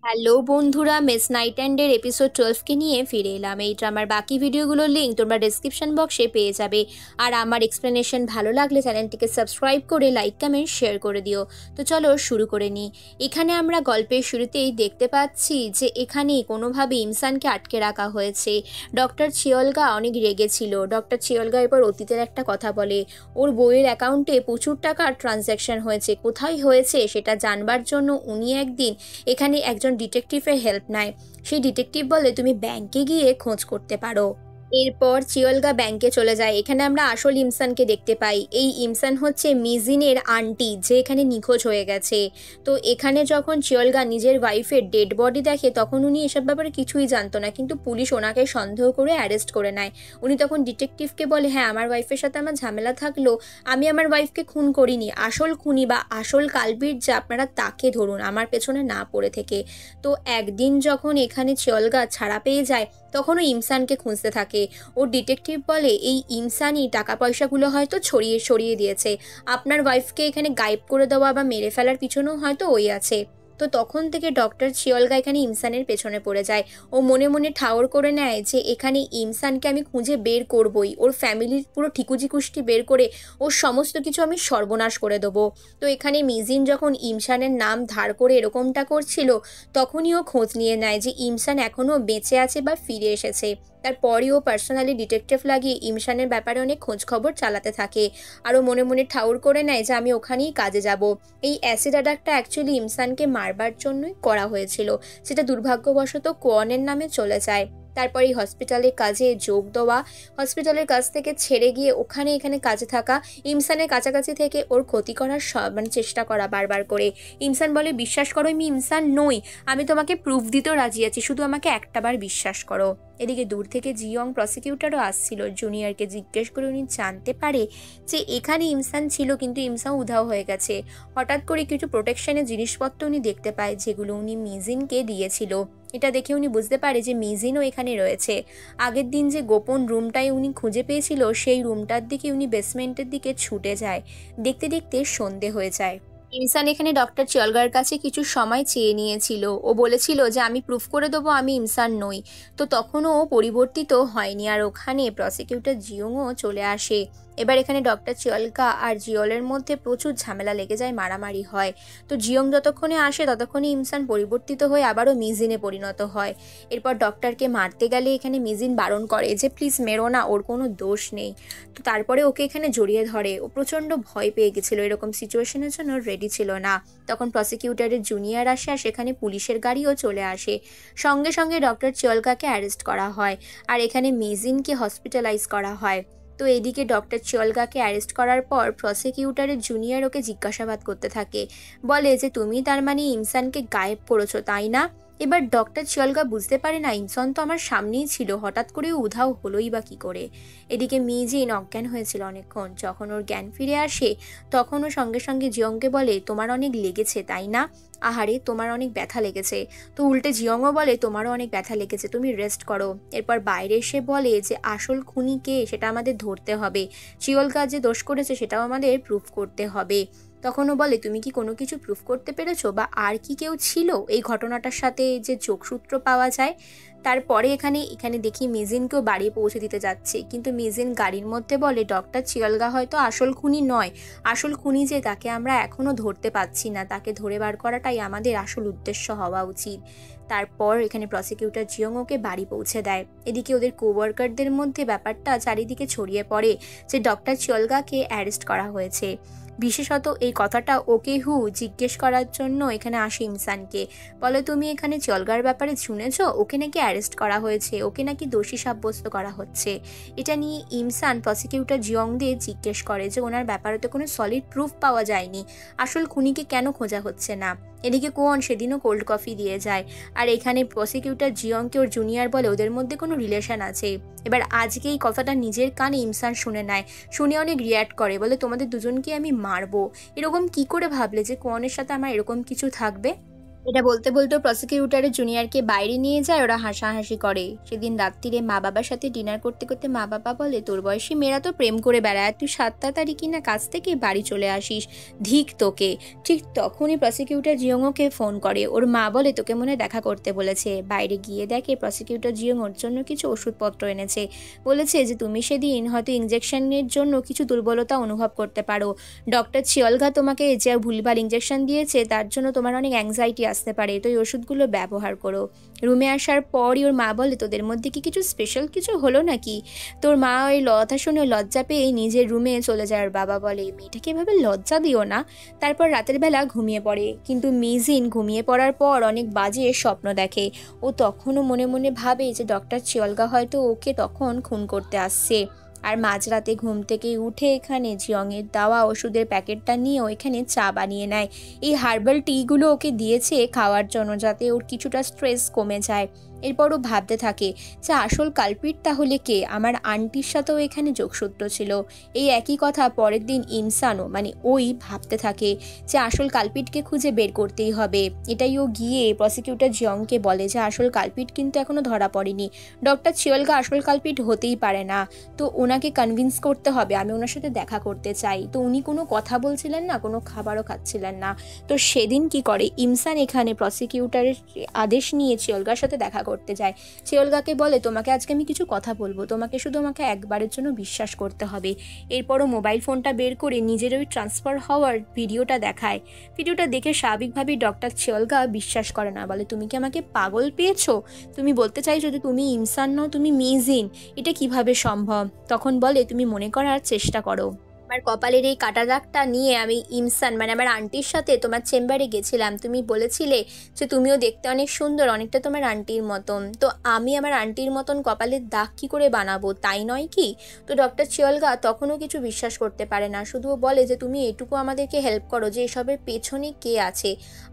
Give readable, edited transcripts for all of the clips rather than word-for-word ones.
Hello বন্ধুরা, miss night অ্যান্ডের episode 12কে নিয়ে ফিরে এলাম। এই ড্রামার বাকি ভিডিওগুলোর লিঙ্ক তোমরা ডেসক্রিপশন বক্সে পেয়ে যাবে। আর আমার এক্সপ্লেনেশন ভালো লাগলে চ্যানেলটিকে সাবস্ক্রাইব করে লাইক কমেন্ট শেয়ার করে দিও। তো চলো শুরু করে নিই। এখানে আমরা গল্পের শুরুতেই দেখতে পাচ্ছি যে এখানে কোনোভাবে ইমসানকে আটকে রাখা হয়েছে। ডক্টর চিয়লগা অনেক রেগেছিল। ডক্টর চিয়লগা এবার অতীতের একটা কথা বলে, ওর বইয়ের অ্যাকাউন্টে প্রচুর টাকার ট্রানজ্যাকশন হয়েছে, কোথায় হয়েছে সেটা জানবার জন্য উনি একদিন এখানে একজন ডিটেকটিভের হেল্প নেয়। সেই ডিটেকটিভ বলে তুমি ব্যাংকে গিয়ে খোঁজ করতে পারো। এরপর চিয়লগা ব্যাংকে চলে যায়। এখানে আমরা আসল ইমসানকে দেখতে পাই। এই ইমসান হচ্ছে মিজিনের আন্টি, যে এখানে নিখোঁজ হয়ে গেছে। তো এখানে যখন চিয়লগা নিজের ওয়াইফের ডেড বডি দেখে তখন উনি এসব ব্যাপারে কিছুই জানতো না, কিন্তু পুলিশ ওনাকে সন্দেহ করে অ্যারেস্ট করে নেয়। উনি তখন ডিটেকটিভকে বলে, হ্যাঁ আমার ওয়াইফের সাথে আমার ঝামেলা থাকলেও আমি আমার ওয়াইফকে খুন করিনি, আসল খুনি বা আসল কালপিট যে আপনারা তাকে ধরুন, আমার পেছনে না পড়ে থেকে। তো একদিন যখন এখানে চিয়লগা ছাড়া পেয়ে যায় তখন ও ইমসানকে খুঁজতে থাকে। ও ডিটেকটিভ বলে এই ইমসানই টাকা পয়সাগুলো হয়তো ছড়িয়ে সরিয়ে দিয়েছে, আপনার ওয়াইফকে এখানে গায়েব করে দেওয়া বা মেরে ফেলার পিছনেও হয়তো ওই আছে। তো তখন থেকে ডক্টর চিয়লগা এখানে ইমসানের পেছনে পড়ে যায়। ও মনে মনে ঠাওর করে নেয় যে এখানে ইমসানকে আমি খুঁজে বের করবই, ওর ফ্যামিলির পুরো ঠিকুজি কুষ্টি বের করে ওর সমস্ত কিছু আমি সর্বনাশ করে দেবো। তো এখানে মিজিন যখন ইমসানের নাম ধার করে এরকমটা করছিল তখনই ও খোঁজ নিয়ে নেয় যে ইমসান এখনও বেঁচে আছে বা ফিরে এসেছে। তারপরই ও পার্সোনালি ডিটেকটিভ লাগিয়ে ইমসানের ব্যাপারে অনেক খোঁজ খবর চালাতে থাকে। আরও মনে মনে ঠাউর করে নেয় যে আমি ওখানেই কাজে যাব। এই অ্যাসিড অ্যাটাকটা অ্যাকচুয়ালি ইমসানকে মারবার জন্যই করা হয়েছিল, সেটা দুর্ভাগ্যবশত কোয়ানের নামে চলে যায়। তারপর এই হসপিটালের কাজে যোগ দেওয়া, হসপিটালের কাছ থেকে ছেড়ে গিয়ে ওখানে এখানে কাজে থাকা, ইমসানের কাছাকাছি থেকে ওর ক্ষতি করার চেষ্টা করা বারবার করে। ইমসান বলে বিশ্বাস করো আমি ইমসান নই, আমি তোমাকে প্রুফ দিতেও রাজি আছি, শুধু আমাকে একটাবার বিশ্বাস করো। এদিকে দূর থেকে জিয়ং প্রসিকিউটরও আসছিল। জুনিয়রকে জিজ্ঞেস করে উনি জানতে পারে যে এখানে ইমসান ছিল কিন্তু ইমসান উধাও হয়ে গেছে। হঠাৎ করে কিছু প্রোটেকশনের জিনিসপত্র উনি দেখতে পায় যেগুলো উনি মিজিনকে দিয়েছিল। এটা দেখে উনি বুঝতে পারে যে মিজিনও এখানে রয়েছে। আগের দিন যে গোপন রুমটাই উনি খুঁজে পেয়েছিল সেই রুমটার দিকে উনি বেসমেন্টের দিকে ছুটে যায়। দেখতে দেখতে সন্ধে হয়ে যায়। ইমসান এখানে ডক্টর চিয়লগার কাছে কিছু সময় চেয়ে নিয়েছিল। ও বলেছিল যে আমি প্রুফ করে দেবো আমি ইমসান নই। তো তখনও ও পরিবর্তিত হয়নি। আর ওখানে প্রসিকিউটর জিয়ংও চলে আসে। এবার এখানে ডক্টর চিয়লকা আর জিয়লের মধ্যে প্রচুর ঝামেলা লেগে যায়, মারামারি হয়। তো জিয়ং যতক্ষণে আসে ততক্ষণে ইমসান পরিবর্তিত হয়ে আবারও মিজিনে পরিণত হয়। এরপর ডক্টরকে মারতে গেলে এখানে মিজিন বারণ করে যে প্লিজ মেরো না, ওর কোনো দোষ নেই। তো তারপরে ওকে এখানে জড়িয়ে ধরে। ও প্রচণ্ড ভয় পেয়ে গেছিলো, এরকম সিচুয়েশনের জন্য রেডি ছিল না। তখন প্রসিকিউটরের জুনিয়র আসে আর সেখানে পুলিশের গাড়িও চলে আসে। সঙ্গে সঙ্গে ডক্টর চিয়লকাকে অ্যারেস্ট করা হয় আর এখানে মিজিনকে হসপিটালাইজ করা হয়। তো এদিকে ডক্টর চিয়লকাকে অ্যারেস্ট করার পর প্রসিকিউটরের জুনিয়র ওকে জিজ্ঞাসাবাদ করতে থাকে। বলে যে তুমি তার মানে ইমসানকে গায়েব করেছো তাই না? এবার ডক্টর চিয়লকা বুঝতে পারে না ইমসান তো আমার সামনেই ছিল, হঠাৎ করে উধাও হলোই বা কী করে। এদিকে মিজিন অজ্ঞান হয়েছিল অনেকক্ষণ। যখন ওর জ্ঞান ফিরে আসে তখন ও সঙ্গে সঙ্গে জিয়ংকে বলে তোমার অনেক লেগেছে তাই না? আহারে তোমার অনেক ব্যথা লেগেছে। তো উল্টে জিয়ংও বলে তোমারও অনেক ব্যথা লেগেছে, তুমি রেস্ট করো। এরপর বাইরে এসে বলে যে আসল খুনি কে সেটা আমাদের ধরতে হবে, চিয়লকা যে দোষ করেছে সেটাও আমাদের প্রুফ করতে হবে। তখনও বলে তুমি কি কোনো কিছু প্রুফ করতে পেরেছো বা আর কি কেউ ছিল এই ঘটনাটার সাথে যে যোগসূত্র পাওয়া যায়? তারপরে এখানে এখানে দেখি মিজিনকেও বাড়ি পৌঁছে দিতে যাচ্ছে, কিন্তু মিজিন গাড়ির মধ্যে বলে ডক্টর চিয়লগা হয়তো আসল খুনি নয়, আসল খুনি যে তাকে আমরা এখনও ধরতে পারছি না, তাকে ধরে বার করাটাই আমাদের আসল উদ্দেশ্য হওয়া উচিত। তারপর এখানে প্রসিকিউটর জিয়ং ওকে বাড়ি পৌঁছে দেয়। এদিকে ওদের কোওয়ার্কারদের মধ্যে ব্যাপারটা চারিদিকে ছড়িয়ে পড়ে যে ডক্টর চিয়লগাকে অ্যারেস্ট করা হয়েছে। বিশেষত এই কথাটা ওকে জিজ্ঞেস করার জন্য এখানে আসে ইমসানকে। বলে তুমি এখানে চিয়লগার ব্যাপারে শুনেছ, ওকে নাকি অ্যারেস্ট করা হয়েছে, ওকে নাকি দোষী সাব্যস্ত করা হচ্ছে। এটা নিয়ে ইমসান প্রসিকিউটর জিয়ং দিয়ে জিজ্ঞেস করে যে ওনার ব্যাপারে তো কোনো সলিড প্রুফ পাওয়া যায়নি, আসল খুনিকে কেন খোঁজা হচ্ছে না। এদিকে কোন সেদিনও কোল্ড কফি দিয়ে যায়। আর এখানে প্রসিকিউটর জিয়ংকে ওর জুনিয়র বলে ওদের মধ্যে কোনো রিলেশন আছে। এবার আজকে এই কথাটা নিজের কানে ইমসান শুনে নেয়। শুনে অনেক রিয়্যাক্ট করে, বলে তোমাদের দুজনকে আমি মারবো। এরকম কি করে ভাবলে যে কোনের সাথে আমার এরকম কিছু থাকবে? এটা বলতে বলতে প্রসিকিউটরের জুনিয়রকে বাইরে নিয়ে যায়, ওরা হাসাহাসি করে। সেদিন রাত্রিরে মা বাবার সাথে ডিনার করতে করতে মা বাবা বলে, তোর বয়সী মেয়েরা তো প্রেম করে বেড়ায়, তুই 7 তারিখই না কাজ থেকে বাড়ি চলে আসিস, ধিক তোকে। ঠিক তখনই প্রসিকিউটর জিয়ংকে ফোন করে, ওর মা বলে তোকে মনে হয় দেখা করতে বলেছে। বাইরে গিয়ে দেখে প্রসিকিউটর জিয়ং ওর জন্য কিছু ওষুধপত্র এনেছে, বলেছে যে তুমি সেদিন হয়তো ইঞ্জেকশনের জন্য কিছু দুর্বলতা অনুভব করতে পারো, ডক্টর চিয়লগা তোমাকে যে ভুলভাল ইঞ্জেকশন দিয়েছে তার জন্য তোমার অনেক অ্যাংজাইটি আসতে পারে, তো এই ওষুধগুলো ব্যবহার করো। রুমে আসার পরই ওর মা বলে, তোদের মধ্যে কি কিছু স্পেশাল কিছু হলো নাকি? তোর মা ওই কথা শুনে লজ্জা পেয়ে নিজের রুমে চলে যায়। ওর বাবা বলে, মেয়েটাকে এভাবে লজ্জা দিও না। তারপর রাতের বেলা ঘুমিয়ে পড়ে, কিন্তু মিজিন ঘুমিয়ে পড়ার পর অনেক বাজে স্বপ্ন দেখে। ও তখনও মনে মনে ভাবে যে ডক্টর চিয়লগা হয়তো ওকে তখন খুন করতে আসছে। আর মাঝরাতে ঘুম থেকে উঠে এখানে জিয়ংয়ের দেওয়া ওষুধের প্যাকেটটা নিয়ে এখানে চা বানিয়ে নেয়। এই হার্বাল টিগুলো ওকে দিয়েছে খাওয়ার জন্য, যাতে ওর কিছুটা স্ট্রেস কমে যায়। এরপরও ভাবতে থাকে যে আসল কালপিট তাহলে কে? আমার আন্টির সাথেও এখানে যোগসূত্র ছিল। এই একই কথা পরের দিন ইনসানও মানে ওই ভাবতে থাকে যে আসল কালপিটকে খুঁজে বের করতেই হবে। এটাই ও গিয়ে প্রসিকিউটর জিয়ংকে বলে যে আসল কালপিট কিন্তু এখনো ধরা পড়েনি, ডক্টর চিয়লগা আসল কালপিট হতেই পারে না, তো ওনাকে কনভিন্স করতে হবে, আমি ওনার সাথে দেখা করতে চাই। তো উনি কোনো কথা বলছিলেন না, কোনো খাবারও খাচ্ছিলেন না। তো সেদিন কি করে, ইমসান এখানে প্রসিকিউটরের আদেশ নিয়ে চিয়লগার সাথে দেখা করতে যায়। চিয়লগাকে বলে, তোমাকে আজকে আমি কিছু কথা বলবো, তোমাকে শুধু আমাকে একবারের জন্য বিশ্বাস করতে হবে। এরপরও মোবাইল ফোনটা বের করে নিজের ওই ট্রান্সফার হওয়ার ভিডিওটা দেখায়। ভিডিওটা দেখে স্বাভাবিকভাবেই ডক্টর চিয়লগা বিশ্বাস করে না, বলে তুমি কি আমাকে পাগল পেয়েছো? তুমি বলতে চাইছো যে তুমি ইমসান নও, তুমি মিজিন, এটা কিভাবে সম্ভব? তখন বলে, তুমি মনে করার চেষ্টা করো, আমার কপালের এই কাটা দাগটা নিয়ে আমি ইমসান মানে আমার আন্টির সাথে তোমার চেম্বারে গেছিলাম, তুমি বলেছিলে যে তুমিও দেখতে অনেক সুন্দর, অনেকটা তোমার আন্টির মতন, তো আমি আমার আন্টির মতন কপালের দাগ কী করে বানাবো, তাই নয় কি? তো ডক্টর চিয়লগা তখনও কিছু বিশ্বাস করতে পারে না, শুধু বলে যে তুমি এটুকু আমাদেরকে হেল্প করো যে এসবের পেছনে কে আছে,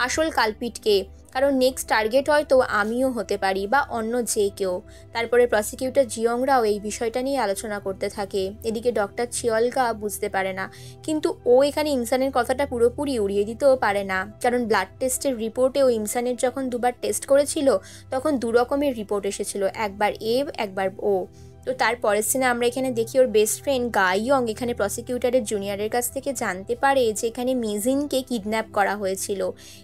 আসল কালপিট কে, কারণ নেক্সট টার্গেট হয়তো আমিও হতে পারি বা অন্য যে কেউ। তারপরে প্রসিকিউটর জিয়ংরাও এই বিষয়টা নিয়ে আলোচনা করতে থাকে। এদিকে ডক্টর চিয়লগা বুঝতে পারে না, কিন্তু ও এখানে ইমসানের কথাটা পুরোপুরি উড়িয়ে দিতেও পারে না, কারণ ব্লাড টেস্টের রিপোর্টেও ইমসানের যখন দুবার টেস্ট করেছিল তখন দু রকমের রিপোর্ট এসেছিল, একবার এ একবার ও। তো তার পরের সিনে আমরা এখানে দেখি ওর বেস্ট ফ্রেন্ড গাইয়ং এখানে প্রসিকিউটরের জুনিয়রের কাছ থেকে জানতে পারে যে এখানে মিজিনকে কিডন্যাপ করা হয়েছিল।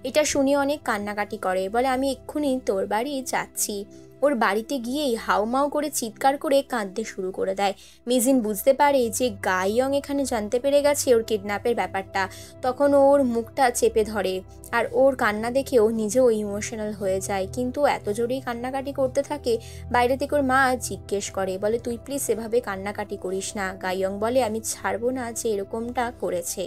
এটা শুনে অনেক কান্নাকাটি করে, বলে আমি এক্ষুনি তোর বাড়ি যাচ্ছি। ওর বাড়িতে গিয়েই হাউমাউ করে চিৎকার করে কাঁদতে শুরু করে দেয়। মিজিন বুঝতে পারে যে গাইয়ং এখানে জানতে পেরে গেছে ওর কিডন্যাপের ব্যাপারটা, তখন ওর মুখটা চেপে ধরে, আর ওর কান্না দেখেও নিজেও ইমোশনাল হয়ে যায়, কিন্তু এত জোরেই কান্নাকাটি করতে থাকে। বাইরে থেকে ওর মা জিজ্ঞেস করে, বলে তুই প্লিজ এভাবে কান্নাকাটি করিস না। গাইয়ং বলে, আমি ছাড়বো না যে এরকমটা করেছে।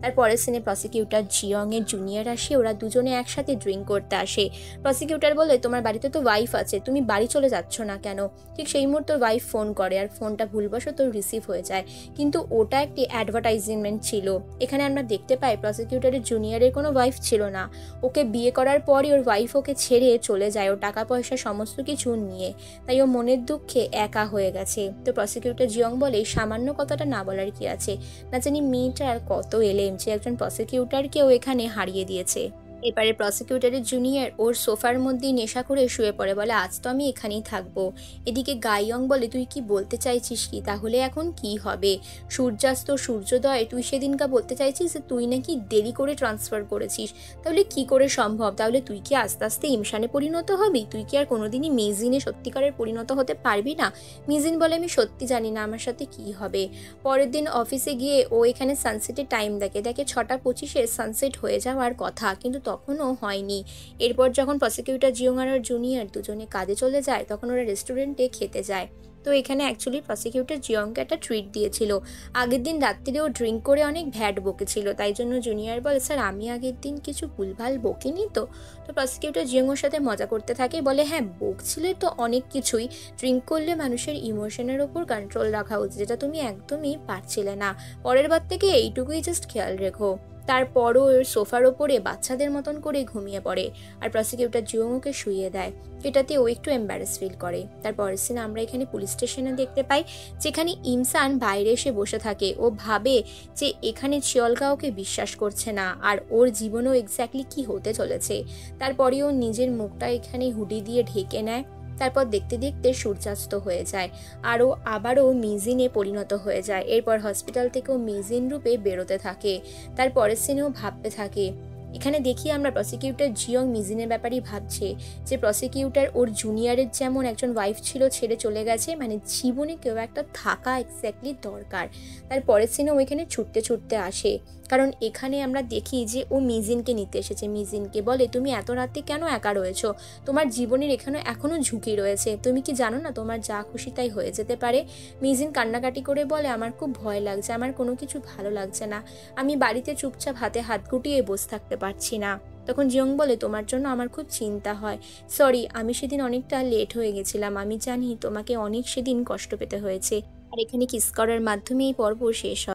তারপরের সিনে প্রসিকিউটর জিয়ংয়ের জুনিয়র আসে, ওরা দুজনে একসাথে ড্রিঙ্ক করতে আসে। প্রসিকিউটর বলে, তোমার বাড়িতে তো ওয়াইফ আছে, তুমি বাড়ি চলে যাচ্ছ না কেন? ঠিক সেই মুহূর্তে ওয়াইফ ফোন করে, আর ফোনটা ভুলবশত রিসিভ হয়ে যায়, কিন্তু ওটা একটি অ্যাডভার্টাইজমেন্ট ছিল। এখানে আমরা দেখতে পাই প্রসিকিউটরের জুনিয়রের কোনো ওয়াইফ ছিল না, ওকে বিয়ে করার পরই ওর ওয়াইফ ওকে ছেড়ে চলে যায়, ও টাকা পয়সা সমস্ত কিছু নিয়ে, তাই ও মনের দুঃখে একা হয়ে গেছে। তো প্রসিকিউটর জিয়ং বলে, সামান্য কথাটা না বলার কি আছে, না জানি মেয়েটার কত এলেম যে একজন প্রসিকিউটরকেও এখানে হারিয়ে দিয়েছে। এবারে প্রসিকিউটরের জুনিয়র ওর সোফার মধ্যেই নেশা করে শুয়ে পড়ে, বলে আজ তো আমি এখানেই থাকবো। এদিকে গাইয়ং বলে, তুই কি বলতে চাইছিস কি? তাহলে এখন কি হবে? সূর্যাস্ত সূর্যোদয়, তুই সেদিনকা বলতে চাইছিস যে তুই নাকি দেরি করে ট্রান্সফার করেছিস, তাহলে কি করে সম্ভব? তাহলে তুই কি আস্তে আস্তে ইমসানে পরিণত হবি? তুই কি আর কোনোদিনই মিজিনে সত্যিকারের পরিণত হতে পারবি না? মিজিন বলে, আমি সত্যি জানি না আমার সাথে কি হবে। পরের দিন অফিসে গিয়ে ও এখানে সানসেটের টাইম দেখে 6:25 সানসেট হয়ে যাওয়ার কথা, কিন্তু তখনও হয়নি। এরপর যখন প্রসিকিউটর জিয়ং আর জুনিয়র দুজনে কাজে চলে যায়, তখন ওরা রেস্টুরেন্টে খেতে যায়। তো এখানে অ্যাকচুয়ালি প্রসিকিউটর জিয়ংকে একটা ট্রিট দিয়েছিল। আগের দিন রাত্রিরেও ড্রিঙ্ক করে অনেক ভ্যাট বকেছিল, তাই জন্য জুনিয়র বলে, স্যার আমি আগের দিন কিছু ভুলভাল বকিনি তো? তো প্রসিকিউটর জিয়ং ওর সাথে মজা করতে থাকে, বলে হ্যাঁ বকছিলে তো অনেক কিছুই, ড্রিঙ্ক করলে মানুষের ইমোশনের ওপর কন্ট্রোল রাখা উচিত, যেটা তুমি একদমই পারছিলে না, পরের বার থেকে এইটুকুই জাস্ট খেয়াল রেখো। তারপরও ওর সোফার ওপরে বাচ্চাদের মতন করে ঘুমিয়ে পড়ে আর প্রসিকিউটর জিওং ওকে শুইয়ে দেয়। এটাতে ও একটু এম্বারেস ফিল করে। তারপরের সিনে আমরা এখানে পুলিশ স্টেশনে দেখতে পাই, যেখানে ইমসান বাইরে এসে বসে থাকে। ও ভাবে যে এখানে চিয়লকা ওকে বিশ্বাস করছে না আর ওর জীবনও এক্স্যাক্টলি কি হতে চলেছে। তারপরে ও নিজের মুখটা এখানে হুডি দিয়ে ঢেকে নেয়। তারপর দেখতে দেখতে সূর্যাস্ত হয়ে যায় আর ও আবারও মিজিনে পরিণত হয়ে যায়। এরপর হসপিটাল থেকেও মিজিন রূপে বেরোতে থাকে। তারপরের সিনেও ভাবতে থাকে। এখানে দেখি আমরা প্রসিকিউটর জিয়ং মিজিনের ব্যাপারেই ভাবছে যে প্রসিকিউটর ওর জুনিয়রের যেমন একজন ওয়াইফ ছিল ছেড়ে চলে গেছে, মানে জীবনে কেউ একটা থাকা এক্স্যাক্টলি দরকার। তারপরের সিনেও এখানে ছুটতে ছুটতে আসে, কারণ এখানে আমরা দেখি যে ও মিজিনকে নিতে এসেছে। মিজিনকে বলে, তুমি এত রাতে কেন একা রয়েছো? তোমার জীবনের এখনো ঝুঁকি রয়েছে, তুমি কি জানো না তোমার যা খুশি তাই হয়ে যেতে পারে? মিজিন কান্নাকাটি করে বলে, আমার খুব ভয় লাগছে, আমার কোনো কিছু ভালো লাগছে না, আমি বাড়িতে চুপচাপ হাতে হাত গুটিয়ে বসে থাকতে পারছি না। তখন জিয়ং বলে, তোমার জন্য আমার খুব চিন্তা হয়, সরি আমি সেদিন অনেকটা লেট হয়ে গেছিলাম, আমি জানি তোমাকে অনেক সেদিন কষ্ট পেতে হয়েছে। আর এখানে কিস করার মাধ্যমে এই পর্ব শেষ হয়।